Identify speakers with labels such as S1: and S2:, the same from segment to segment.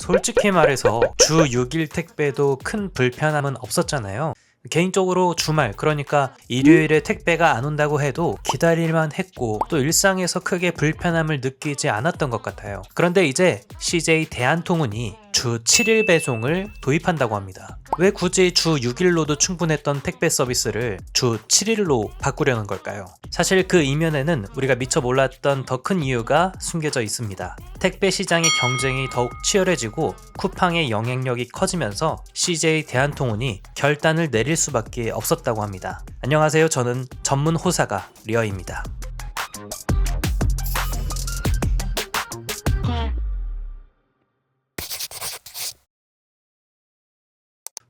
S1: 솔직히 말해서 주 6일 택배도 큰 불편함은 없었잖아요. 개인적으로 주말, 그러니까 일요일에 택배가 안 온다고 해도 기다릴만 했고 또 일상에서 크게 불편함을 느끼지 않았던 것 같아요. 그런데 이제 CJ 대한통운이 주 7일 배송을 도입한다고 합니다. 왜 굳이 주 6일로도 충분했던 택배 서비스를 주 7일로 바꾸려는 걸까요? 사실 그 이면에는 우리가 미처 몰랐던 더 큰 이유가 숨겨져 있습니다. 택배 시장의 경쟁이 더욱 치열해지고 쿠팡의 영향력이 커지면서 CJ 대한통운이 결단을 내릴 수밖에 없었다고 합니다. 안녕하세요. 저는 전문 호사가 리어입니다.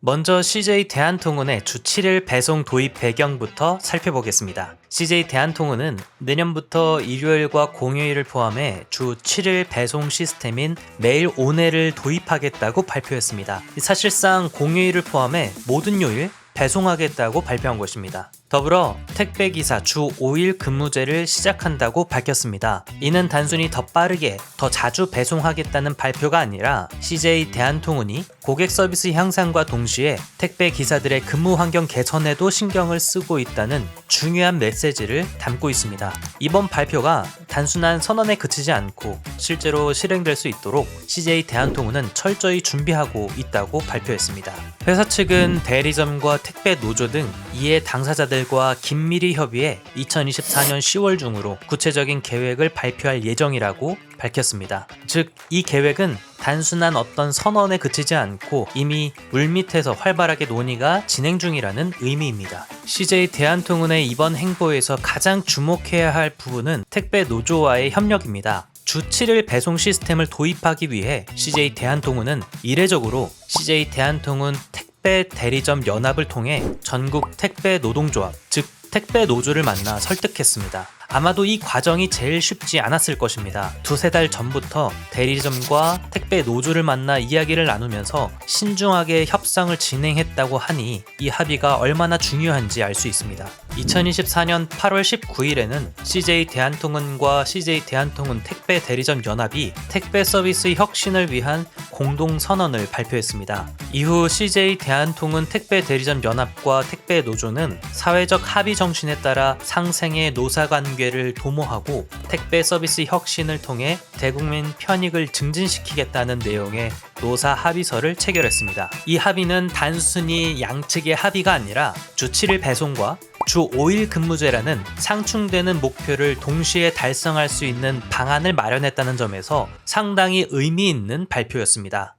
S1: 먼저 CJ 대한통운의 주 7일 배송 도입 배경부터 살펴보겠습니다. CJ 대한통운은 내년부터 일요일과 공휴일을 포함해 주 7일 배송 시스템인 매일 오내를 도입하겠다고 발표했습니다. 사실상 공휴일을 포함해 모든 요일 배송하겠다고 발표한 것입니다. 더불어 택배기사 주 5일 근무제를 시작한다고 밝혔습니다. 이는 단순히 더 빠르게, 더 자주 배송하겠다는 발표가 아니라 CJ 대한통운이 고객 서비스 향상과 동시에 택배기사들의 근무 환경 개선에도 신경을 쓰고 있다는 중요한 메시지를 담고 있습니다. 이번 발표가 단순한 선언에 그치지 않고 실제로 실행될 수 있도록 CJ 대한통운은 철저히 준비하고 있다고 발표했습니다. 회사 측은 대리점과 택배 노조 등 이해 당사자들과 긴밀히 협의해 2024년 10월 중으로 구체적인 계획을 발표할 예정이라고 밝혔습니다. 즉, 이 계획은 단순한 어떤 선언에 그치지 않고 이미 물밑에서 활발하게 논의가 진행 중이라는 의미입니다. CJ 대한통운의 이번 행보에서 가장 주목해야 할 부분은 택배 노조와의 협력입니다. 주 7일 배송 시스템을 도입하기 위해 CJ 대한통운은 이례적으로 CJ 대한통운 택배 대리점 연합을 통해 전국 택배 노동조합, 즉 택배 노조를 만나 설득했습니다. 아마도 이 과정이 제일 쉽지 않았을 것입니다. 두세 달 전부터 대리점과 택배 노조를 만나 이야기를 나누면서 신중하게 협상을 진행했다고 하니 이 합의가 얼마나 중요한지 알 수 있습니다. 2024년 8월 19일에는 CJ 대한통운과 CJ 대한통운 택배 대리점 연합이 택배 서비스 혁신을 위한 공동 선언을 발표했습니다. 이후 CJ 대한통운 택배 대리점 연합과 택배 노조는 사회적 합의 정신에 따라 상생의 노사관계를 도모하고 택배 서비스 혁신을 통해 대국민 편익을 증진시키겠다는 내용의 노사 합의서를 체결했습니다. 이 합의는 단순히 양측의 합의가 아니라 주 7일 배송과 주 5일 근무제라는 상충되는 목표를 동시에 달성할 수 있는 방안을 마련했다는 점에서 상당히 의미 있는 발표였습니다.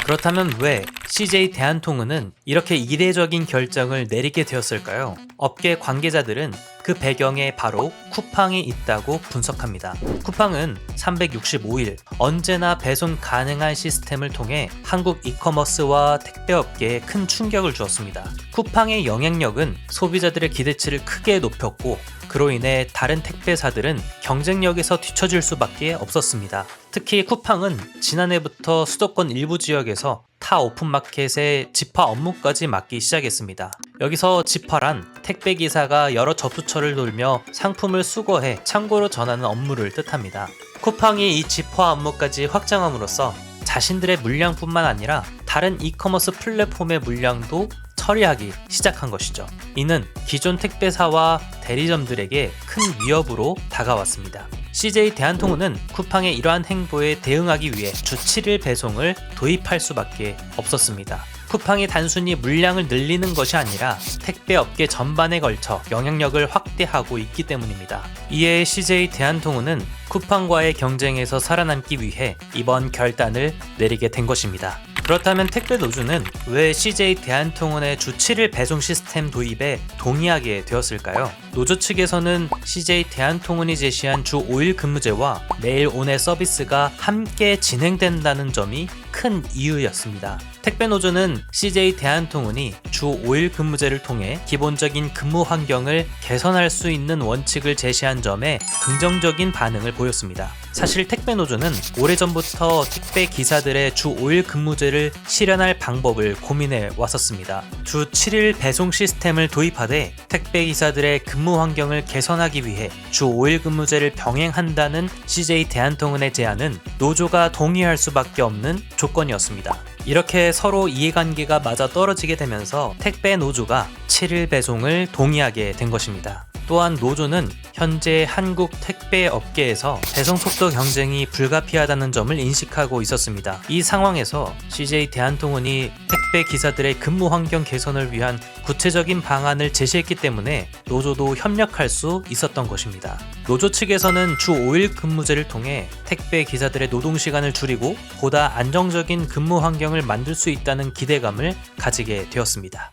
S1: 그렇다면 왜 CJ 대한통운은 이렇게 이례적인 결정을 내리게 되었을까요? 업계 관계자들은 그 배경에 바로 쿠팡이 있다고 분석합니다. 쿠팡은 365일 언제나 배송 가능한 시스템을 통해 한국 이커머스와 택배업계에 큰 충격을 주었습니다. 쿠팡의 영향력은 소비자들의 기대치를 크게 높였고 그로 인해 다른 택배사들은 경쟁력에서 뒤처질 수밖에 없었습니다. 특히 쿠팡은 지난해부터 수도권 일부 지역에서 타 오픈마켓의 집화 업무까지 맡기 시작했습니다. 여기서 집화란 택배기사가 여러 접수처를 돌며 상품을 수거해 창고로 전하는 업무를 뜻합니다. 쿠팡이 이 집화 업무까지 확장함으로써 자신들의 물량뿐만 아니라 다른 이커머스 플랫폼의 물량도 처리하기 시작한 것이죠. 이는 기존 택배사와 대리점들에게 큰 위협으로 다가왔습니다. CJ 대한통운은 쿠팡의 이러한 행보에 대응하기 위해 주 7일 배송을 도입할 수밖에 없었습니다. 쿠팡이 단순히 물량을 늘리는 것이 아니라 택배업계 전반에 걸쳐 영향력을 확대하고 있기 때문입니다. 이에 CJ 대한통운은 쿠팡과의 경쟁에서 살아남기 위해 이번 결단을 내리게 된 것입니다. 그렇다면 택배 노조는 왜 CJ 대한통운의 주 7일 배송 시스템 도입에 동의하게 되었을까요? 노조 측에서는 CJ 대한통운이 제시한 주 5일 근무제와 매일 오내 서비스가 함께 진행된다는 점이 큰 이유였습니다. 택배 노조는 CJ 대한통운이 주 5일 근무제를 통해 기본적인 근무 환경을 개선할 수 있는 원칙을 제시한 점에 긍정적인 반응을 보였습니다. 사실 택배 노조는 오래전부터 택배 기사들의 주 5일 근무제를 실현할 방법을 고민해 왔었습니다. 주 7일 배송 시스템을 도입하되 택배 기사들의 근무 환경을 개선하기 위해 주 5일 근무제를 병행한다는 CJ 대한통운의 제안은 노조가 동의할 수밖에 없는 조건이었습니다. 이렇게 서로 이해관계가 맞아 떨어지게 되면서 택배 노조가 7일 배송을 동의하게 된 것입니다. 또한 노조는 현재 한국 택배 업계에서 배송 속도 경쟁이 불가피하다는 점을 인식하고 있었습니다. 이 상황에서 CJ 대한통운이 택배 기사들의 근무 환경 개선을 위한 구체적인 방안을 제시했기 때문에 노조도 협력할 수 있었던 것입니다. 노조 측에서는 주 5일 근무제를 통해 택배 기사들의 노동 시간을 줄이고 보다 안정적인 근무 환경을 만들 수 있다는 기대감을 가지게 되었습니다.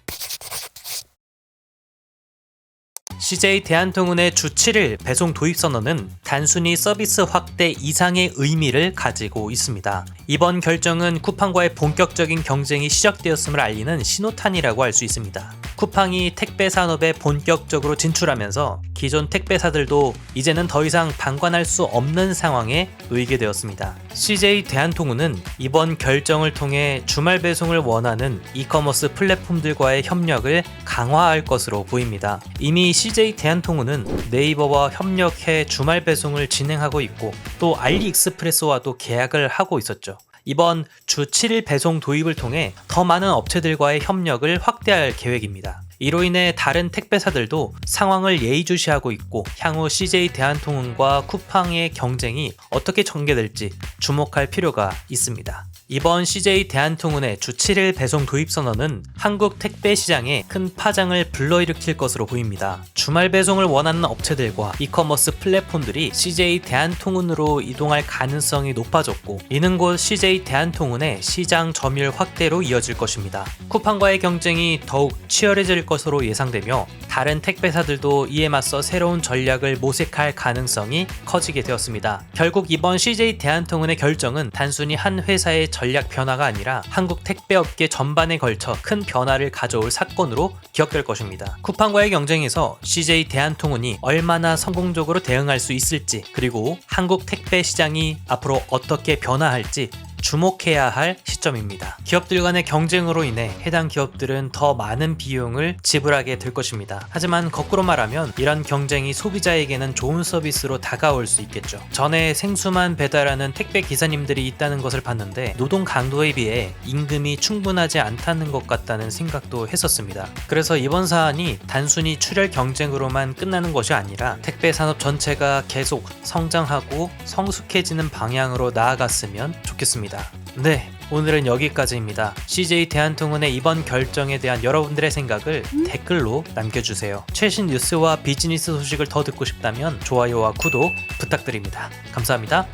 S1: CJ 대한통운의 주 7일 배송 도입 선언은 단순히 서비스 확대 이상의 의미를 가지고 있습니다. 이번 결정은 쿠팡과의 본격적인 경쟁이 시작되었음을 알리는 신호탄이라고 할 수 있습니다. 쿠팡이 택배 산업에 본격적으로 진출하면서 기존 택배사들도 이제는 더 이상 방관할 수 없는 상황에 놓이게 되었습니다. CJ 대한통운은 이번 결정을 통해 주말 배송을 원하는 이커머스 플랫폼들과의 협력을 강화할 것으로 보입니다. 이미 CJ 대한통운은 네이버와 협력해 주말 배송을 진행하고 있고 또 알리익스프레스와도 계약을 하고 있었죠. 이번 주 7일 배송 도입을 통해 더 많은 업체들과의 협력을 확대할 계획입니다. 이로 인해 다른 택배사들도 상황을 예의주시하고 있고 향후 CJ 대한통운과 쿠팡의 경쟁이 어떻게 전개될지 주목할 필요가 있습니다. 이번 CJ 대한통운의 주 7일 배송 도입 선언은 한국 택배 시장에 큰 파장을 불러일으킬 것으로 보입니다. 주말 배송을 원하는 업체들과 이커머스 플랫폼들이 CJ 대한통운으로 이동할 가능성이 높아졌고 이는 곧 CJ 대한통운의 시장 점유율 확대로 이어질 것입니다. 쿠팡과의 경쟁이 더욱 치열해질 것으로 예상되며 다른 택배사들도 이에 맞서 새로운 전략을 모색할 가능성이 커지게 되었습니다. 결국 이번 CJ 대한통운의 결정은 단순히 한 회사의 전략 변화가 아니라 한국 택배업계 전반에 걸쳐 큰 변화를 가져올 사건으로 기억될 것입니다. 쿠팡과의 경쟁에서 CJ 대한통운이 얼마나 성공적으로 대응할 수 있을지 그리고 한국 택배 시장이 앞으로 어떻게 변화할지 주목해야 할 시점입니다. 기업들 간의 경쟁으로 인해 해당 기업들은 더 많은 비용을 지불하게 될 것입니다. 하지만 거꾸로 말하면 이런 경쟁이 소비자에게는 좋은 서비스로 다가올 수 있겠죠. 전에 생수만 배달하는 택배 기사님들이 있다는 것을 봤는데 노동 강도에 비해 임금이 충분하지 않다는 것 같다는 생각도 했었습니다. 그래서 이번 사안이 단순히 출혈 경쟁으로만 끝나는 것이 아니라 택배 산업 전체가 계속 성장하고 성숙해지는 방향으로 나아갔으면 좋겠습니다. 네, 오늘은 여기까지입니다. CJ 대한통운의 이번 결정에 대한 여러분들의 생각을 댓글로 남겨주세요. 최신 뉴스와 비즈니스 소식을 더 듣고 싶다면 좋아요와 구독 부탁드립니다. 감사합니다.